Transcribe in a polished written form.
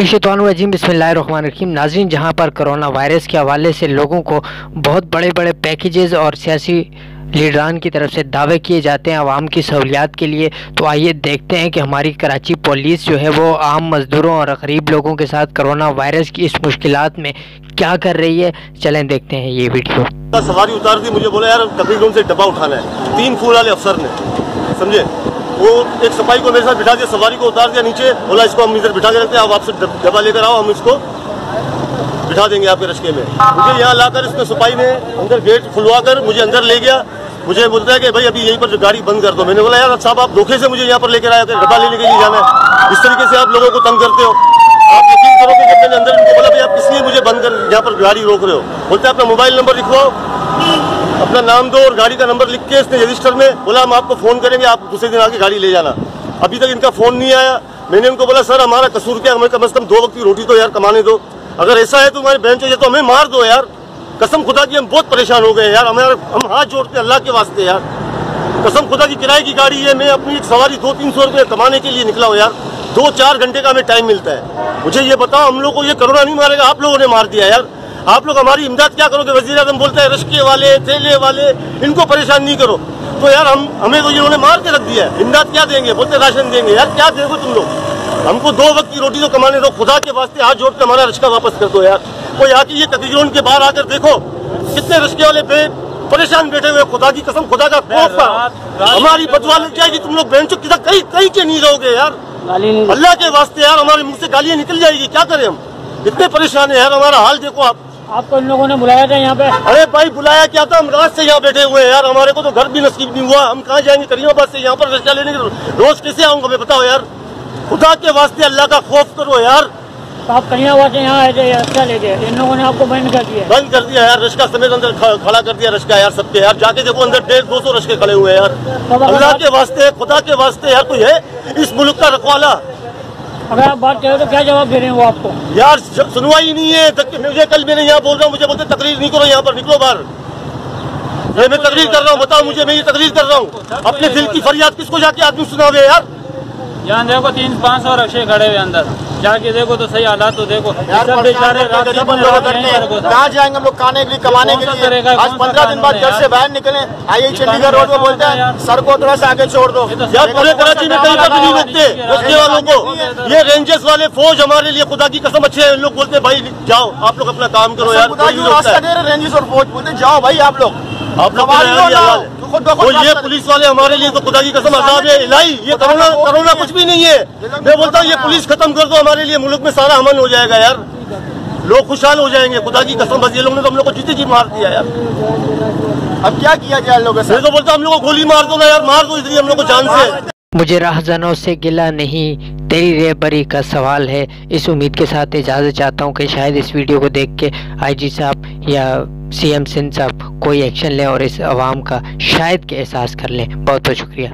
मिनशैतानिर्रजीम बिस्मिल्लाहिर्रहमानिर्रहीम। नाज़रीन, जहां पर कोरोना वायरस के हवाले से लोगों को बहुत बड़े बड़े पैकेजेस और सियासी लीडरान की तरफ से दावे किए जाते हैं आवाम की सहूलियात के लिए, तो आइए देखते हैं कि हमारी कराची पुलिस जो है वो आम मज़दूरों और गरीब लोगों के साथ कोरोना वायरस की इस मुश्किलात में क्या कर रही है। चलें देखते हैं ये वीडियो। सवारी उतार दी, मुझे बोला यार तकरीबन से डब्बा उठाना है। 3 फूल वाले अफसर ने, समझे, वो एक सिपाही को मेरे साथ बिठा दिया, सवारी को उतार दिया नीचे, बोला इसको हम इधर बिठा के रखते हैं, आप आपसे डब्बा लेकर आओ, हम इसको बिठा देंगे आपके रश्के में। मुझे यहाँ लाकर इसने सिपाही ने अंदर गेट खुलवा कर मुझे अंदर ले गया। मुझे बोलता है कि भाई अभी यहीं पर गाड़ी बंद कर दो। मैंने बोला यार साहब आप धोखे से मुझे यहाँ पर लेकर आए थे, डब्बा लेने के लिए जाना है, इस तरीके से आप लोगों को तंग करते हो। आप यकीन करोगे कि मैंने अंदर इनको बोला भाई आप किस लिए मुझे बंद कर यहाँ पर गाड़ी रोक रहे हो। बोलते हैं अपना मोबाइल नंबर लिखवाओ, अपना नाम दो और गाड़ी का नंबर लिख के इसने रजिस्टर में बोला हम आपको फोन करेंगे, आप दूसरे दिन आके गाड़ी ले जाना। अभी तक इनका फोन नहीं आया। मैंने उनको बोला सर हमारा कसूर क्या, हमें कम से कम 2 वक्त की रोटी तो यार कमाने दो। अगर ऐसा है तो हमारे बहन चाहिए तो हमें मार दो यार। कसम खुदा की हम बहुत परेशान हो गए यार, हम हाथ जोड़ते हैं अल्लाह के वास्ते यार। कसम खुदा की किराए की गाड़ी है, मैं अपनी एक सवारी 200-300 रुपये कमाने के लिए निकला हूँ यार। 2-4 घंटे का हमें टाइम मिलता है। मुझे ये बताओ हम लोग को ये कोरोना नहीं मारेगा, आप लोगों ने मार दिया यार। आप लोग हमारी इमदाद क्या करोगे। वज़ीर आज़म बोलता है रश्के वाले ठेले वाले इनको परेशान नहीं करो, तो यार हमें तो इन्होंने मार के रख दिया है। इमदाद क्या देंगे, बोलते राशन देंगे। यार क्या देंगे तुम लोग, हमको 2 वक्त की रोटी तो कमाने दो। खुदा के वास्ते हाथ जोड़ के हमारा रिश्का वापस कर दो यार। कोई आके ये तकरीरों के बाहर आकर देखो कितने रिश्के वाले परेशान बैठे हुए। खुदा की कसम, खुदा का खौफ, हमारी बदवा लग जाएगी। तुम लोग बहन चुप कहीं कहीं के नहीं रहोगे यार। अल्लाह के वास्ते यार हमारे मुंह से गालियां निकल जाएगी, क्या करें हम, इतने परेशान है यार। हमारा हाल देखो आप। आपको इन लोगों ने बुलाया था यहाँ पे? अरे भाई बुलाया क्या था, हम रात से यहाँ बैठे हुए हैं यार। हमारे को तो घर भी नसीब नहीं हुआ, हम कहाँ जाएंगे करीमाबाद से यहाँ पर रिक्शा लेने के। रोज कैसे आऊंगा मैं, बताओ यार। खुदा के वास्ते अल्लाह का खौफ करो यार। तो आप करीमाबाद से यहाँ आए थे रिक्शा लेके, इन लोगों ने आपको बंद कर दिया? बंद कर दिया यार, रिक्शा समेत अंदर खड़ा कर दिया रिक्शा यार सबके यार। जाके देखो अंदर 150-200 रिक्शे खड़े हुए हैं यार। अल्लाह के वास्ते खुदा के वास्ते यार कोई है इस मुल्क का रखवाला। अगर आप बात करें तो क्या जवाब दे रहे हैं वो आपको? यार सुनवाई नहीं है। मुझे कल मैंने यहाँ बोल रहा हूँ, मुझे बोलते तकरीर नहीं करो यहाँ पर, निकलो बाहर। मैं तकरीर कर रहा हूँ, बताओ मुझे, मैं ये तकरीर कर रहा हूँ। अपने दिल की फरियाद किसको जाके आदमी सुनावे यार। यहाँ देखो 300-500 रक्शे खड़े हुए अंदर, जाके देखो तो सही हालात तो देखो। कहाँ जाएंगे हम लोग खाने के लिए, कमाने के लिए। आज 15 दिन बाद घर से बाहर निकले, आइए चंडीगढ़ रोड में बोलते हैं सर को थोड़ा सा आगे छोड़ दो यार। पूरे कराची में कहीं पर नहीं रुकते रस्ते वालों को। ये रेंजर्स वाले फौज हमारे लिए खुदा की कसम अच्छे हैं। लोग बोलते हैं भाई जाओ आप लोग अपना काम करो यार। रेंजर्स और फौज बोलते जाओ भाई आप लोग वो ये पुलिस वाले हमारे लिए तो खुदा की कसम अज़ाब है इलाही। ये कोरोना कुछ भी नहीं है। मैं बोलता हूँ ये पुलिस खत्म कर दो, हमारे लिए मुल्क में सारा अमन हो जाएगा यार, लोग खुशहाल हो जाएंगे। खुदा की कसम बस ये लोग ने तो हम लोग को जीते जी मार दिया यार। अब क्या किया जाए लोगों से? मैं तो बोलता हूँ हम लोग को गोली मार दो ना यार, मार दो इसलिए हम लोग को जान से। मुझे राहज़नों से गिला नहीं, तेरी रेहबरी का सवाल है। इस उम्मीद के साथ इजाज़त चाहता हूँ कि शायद इस वीडियो को देख के IG साहब या CM सिंध साहब कोई एक्शन लें और इस आवाम का शायद के एहसास कर लें। बहुत बहुत शुक्रिया।